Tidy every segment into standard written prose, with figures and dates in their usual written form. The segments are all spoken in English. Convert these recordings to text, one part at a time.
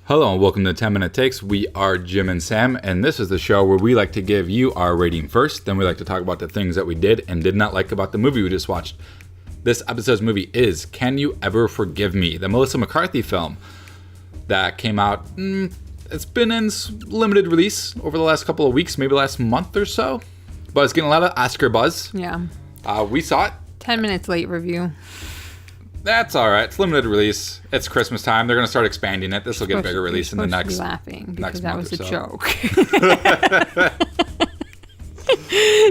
Hello and welcome to 10 Minute Takes. We are Jim and Sam, and this is the show where we like to give you our rating first. Then we like to talk about the things that we did and did not like about the movie we just watched. This episode's movie is Can You Ever Forgive Me? The Melissa McCarthy film that came out. It's been in limited release over the last couple of weeks, maybe last month or so. But it's getting a lot of Oscar buzz. Yeah. We saw it. 10 minutes late review. That's all right. It's limited release. It's Christmas time. They're going to start expanding it. This will get a bigger release in the next. Laughing because that was a joke.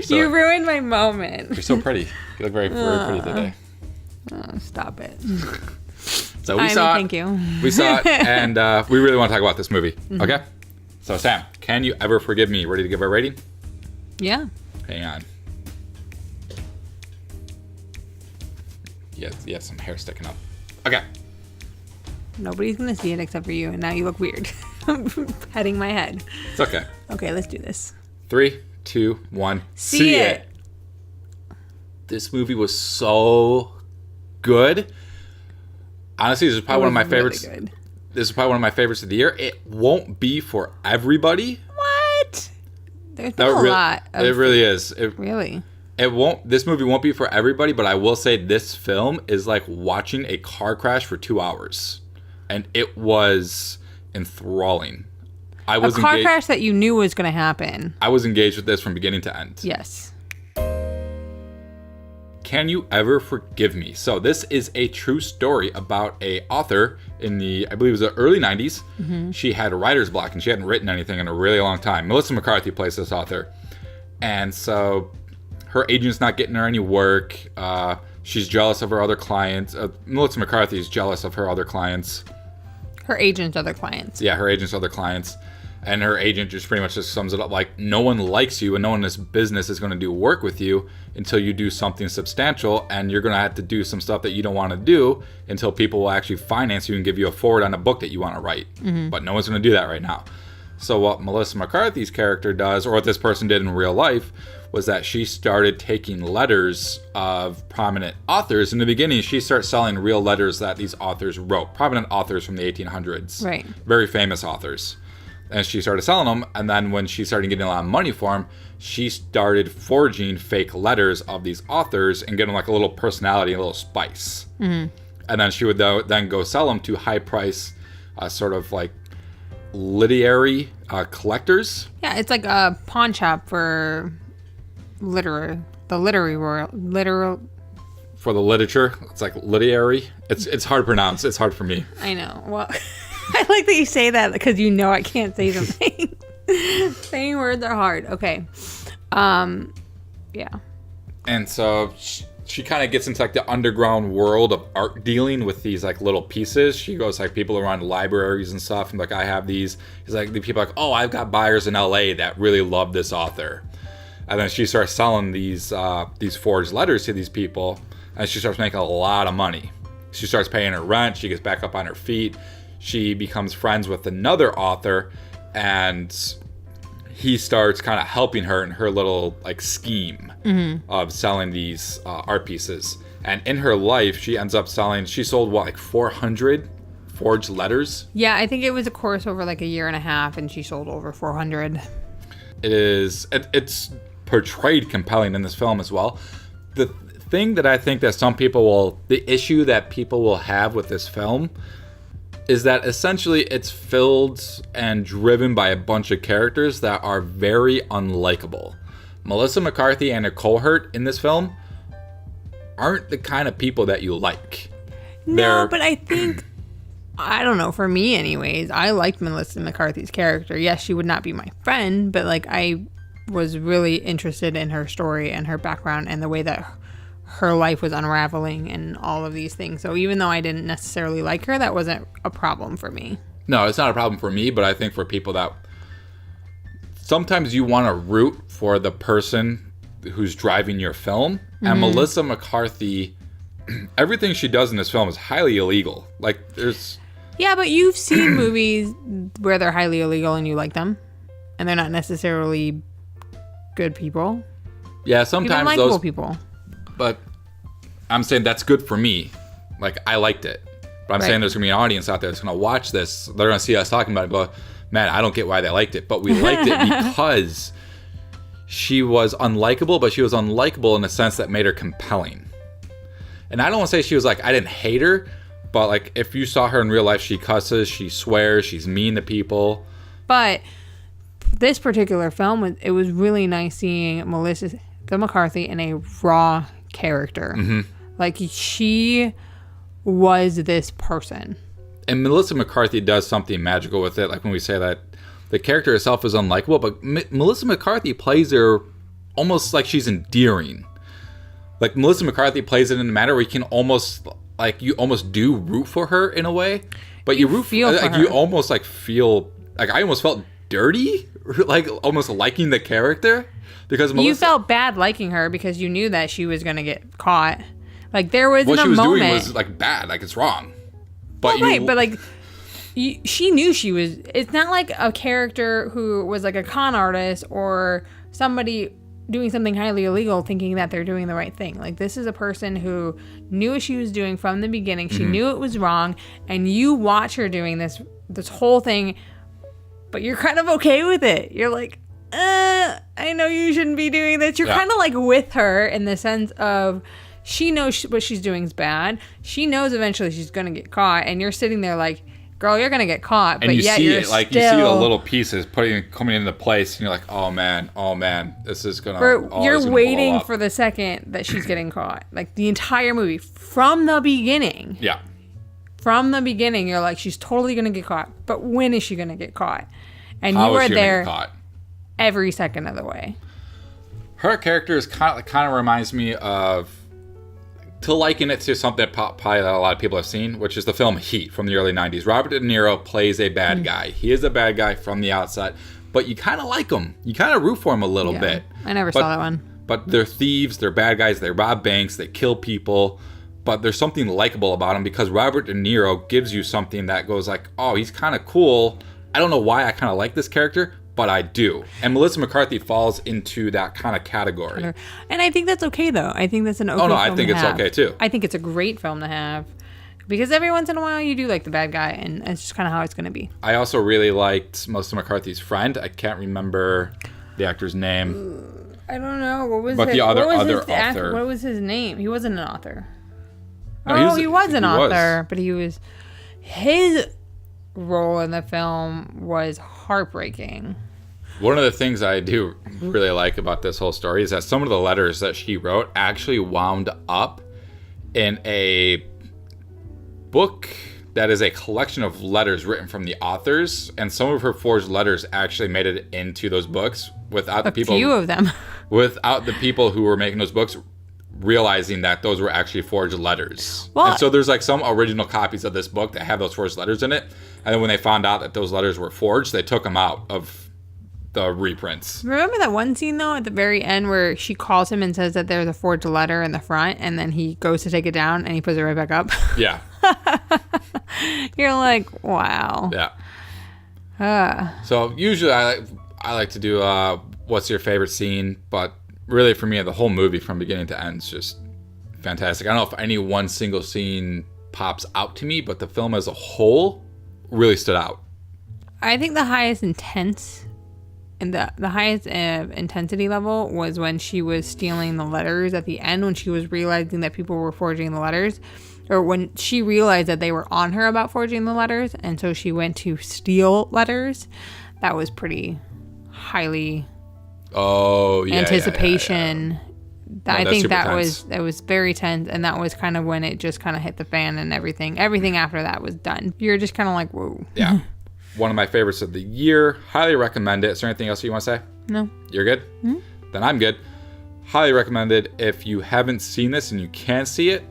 You ruined my moment. You're so pretty. You look very, very pretty today. Oh, stop it. So we saw it. Thank you. We saw it, and we really want to talk about this movie. Mm-hmm. Okay. So Sam, Can You Ever Forgive Me? Ready to give our rating? Yeah. Hang on. You have some hair sticking up. Okay. Nobody's going to see it except for you, and now you look weird. I'm petting my head. It's okay. Okay, let's do this. 3, 2, 1. See it. This movie was so good. Honestly, this is probably one of my favorites. Really good. This is probably one of my favorites of the year. It won't be for everybody. What? There's been a lot. It really is. Really? It won't. This movie won't be for everybody, but I will say this film is like watching a car crash for 2 hours, and it was enthralling. A car crash that you knew was going to happen. I was engaged with this from beginning to end. Yes. Can You Ever Forgive Me? So this is a true story about a author in the, I believe it was the early 90s. Mm-hmm. She had writer's block and she hadn't written anything in a really long time. Melissa McCarthy plays this author. And so her agent's not getting her any work. She's jealous of her other clients. Melissa McCarthy is jealous of her other clients. Her agent's other clients. Yeah, her agent's other clients. And her agent just pretty much just sums it up like, no one likes you and no one in this business is going to do work with you until you do something substantial, and you're going to have to do some stuff that you don't want to do until people will actually finance you and give you a forward on a book that you want to write. Mm-hmm. But no one's going to do that right now. So what Melissa McCarthy's character does, or what this person did in real life, was that she started taking letters of prominent authors. In the beginning, she started selling real letters that these authors wrote, prominent authors from the 1800s. Right. Very famous authors. And she started selling them, and then when she started getting a lot of money for them, she started forging fake letters of these authors and getting like a little personality, a little spice. Mm-hmm. And then she would then go sell them to high price, sort of like literary collectors. Yeah, it's like a pawn shop for the literary world. For the literature, it's like literary. It's hard to pronounce. It's hard for me. I know. Well, I like that you say that because you know I can't say something. Saying words are hard. Okay. Yeah. And so she kind of gets into like the underground world of art dealing with these like little pieces. She goes like people around libraries and stuff, and like I have these. He's like the people are like, oh, I've got buyers in LA that really love this author, and then she starts selling these forged letters to these people, and she starts making a lot of money. She starts paying her rent. She gets back up on her feet. She becomes friends with another author, and he starts kind of helping her in her little like scheme of selling these art pieces. And in her life, she ends up she sold what, like 400 forged letters? Yeah, I think it was a course over like a year and a half, and she sold over 400. It's portrayed compelling in this film as well. The thing that I think that the issue that people will have with this film is that essentially it's filled and driven by a bunch of characters that are very unlikable. Melissa McCarthy and her cohort in this film aren't the kind of people that you like. But I think, I don't know, for me anyways, I liked Melissa McCarthy's character. Yes, she would not be my friend, but like I was really interested in her story and her background and the way that her life was unraveling and all of these things. So even though I didn't necessarily like her, that wasn't a problem for me. No, it's not a problem for me, but I think for people that sometimes you want to root for the person who's driving your film. Mm-hmm. And Melissa McCarthy, everything she does in this film is highly illegal. Like there's... Yeah, but you've seen movies where they're highly illegal and you like them. And they're not necessarily good people. Yeah, sometimes likable people. But I'm saying that's good for me. Like, I liked it. But I'm saying there's going to be an audience out there that's going to watch this. They're going to see us talking about it, but man, I don't get why they liked it. But we liked it because she was unlikable, but she was unlikable in a sense that made her compelling. And I don't want to say she was like, I didn't hate her, but like if you saw her in real life, she cusses, she swears, she's mean to people. But this particular film, it was really nice seeing Melissa McCarthy in a raw character. Mm-hmm. Like, she was this person. And Melissa McCarthy does something magical with it. Like when we say that the character herself is unlikable, but Melissa McCarthy plays her almost like she's endearing. Like Melissa McCarthy plays it in a manner where you can almost, like, you almost do root for her in a way. But you root feel like for you her. almost like feel like I almost felt dirty, like almost liking the character because Melissa, You felt bad liking her because you knew that she was going to get caught. Like, there was what in she a was moment, doing was like bad, like it's wrong. But well, right, but like, she knew she was. It's not like a character who was like a con artist or somebody doing something highly illegal thinking that they're doing the right thing. Like, this is a person who knew what she was doing from the beginning. She knew it was wrong, and you watch her doing this whole thing, but you're kind of okay with it. You're like, I know you shouldn't be doing this. You're kind of like with her in the sense of she knows what she's doing is bad. She knows eventually she's going to get caught, and you're sitting there like, girl, you're going to get caught. And but you yet see you're it, like still, you see the little pieces coming into place, and you're like, oh man, this is gonna. You're waiting for the second that she's getting caught. Like the entire movie from the beginning. Yeah. From the beginning, you're like, she's totally going to get caught. But when is she going to get caught? And How you is are she gonna get there caught? every second of the way. Her character is kind of reminds me of, to liken it to something probably that a lot of people have seen, which is the film Heat from the early 90s. Robert De Niro plays a bad guy. He is a bad guy from the outset, but you kind of like him. You kind of root for him a little bit. I never saw that one. But they're thieves, they're bad guys, they rob banks, they kill people, but there's something likable about him because Robert De Niro gives you something that goes like, oh, he's kind of cool. I don't know why I kind of like this character, but I do. And Melissa McCarthy falls into that kind of category. And I think that's okay, though. I think that's an okay film I think to it's have. okay, too. I think it's a great film to have. Because every once in a while you do like the bad guy, and it's just kind of how it's going to be. I also really liked Melissa McCarthy's friend. I can't remember the actor's name. I don't know. What was But his, the other what was his author. What was his name? He wasn't an author. No, he was an author, but his role in the film was heartbreaking. One of the things I do really like about this whole story is that some of the letters that she wrote actually wound up in a book that is a collection of letters written from the authors, and some of her forged letters actually made it into those books without the people. A few of them. Without the people who were making those books realizing that those were actually forged letters. Well, and so there's like some original copies of this book that have those forged letters in it, and then when they found out that those letters were forged, they took them out of the reprints. Remember that one scene though at the very end where she calls him and says that there's a forged letter in the front, and then he goes to take it down and he puts it right back up? Yeah. You're like, wow. Yeah. So usually I like to do what's your favorite scene, but really for me the whole movie from beginning to end is just fantastic. I don't know if any one single scene pops out to me, but the film as a whole really stood out. I think the highest intense and the highest intensity level was when she was stealing the letters at the end, when she was realizing that people were forging the letters, or when she realized that they were on her about forging the letters, and so she went to steal letters. That was pretty highly anticipation. Yeah. I think that tense. was very tense, and that was kind of when it just kind of hit the fan, and everything after that was done. You're just kind of like, whoa. Yeah. One of my favorites of the year. Highly recommend it. Is there anything else you want to say? No. You're good? Mm-hmm. Then I'm good. Highly recommend it. If you haven't seen this and you can see it,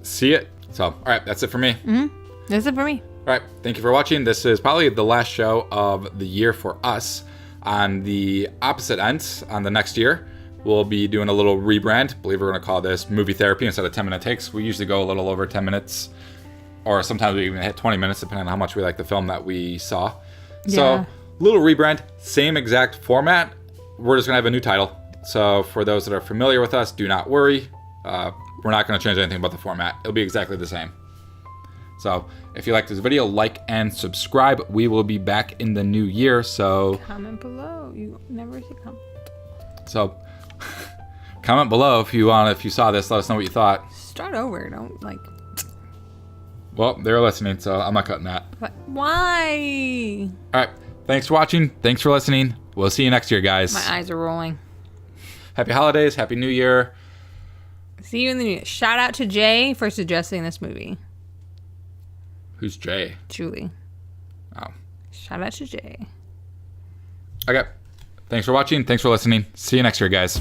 see it. So, all right, that's it for me. Mm-hmm. That's it for me. All right, thank you for watching. This is probably the last show of the year for us. On the opposite ends, on the next year, we'll be doing a little rebrand. I believe we're going to call this movie therapy instead of 10-minute takes. We usually go a little over 10 minutes. Or sometimes we even hit 20 minutes, depending on how much we like the film that we saw. Yeah. So, little rebrand, same exact format. We're just going to have a new title. So, for those that are familiar with us, do not worry. We're not going to change anything about the format. It'll be exactly the same. So if you like this video, like and subscribe. We will be back in the new year. So Comment below. You never say comment. So comment below if you saw this. Let us know what you thought. Start over. Don't like. Well, they're listening, so I'm not cutting that. But why? All right. Thanks for watching. Thanks for listening. We'll see you next year, guys. My eyes are rolling. Happy holidays. Happy New Year. See you in the new year. Shout out to Jay for suggesting this movie. Who's Jay? Julie. Oh. Shout out to Jay. Okay. Thanks for watching. Thanks for listening. See you next year, guys.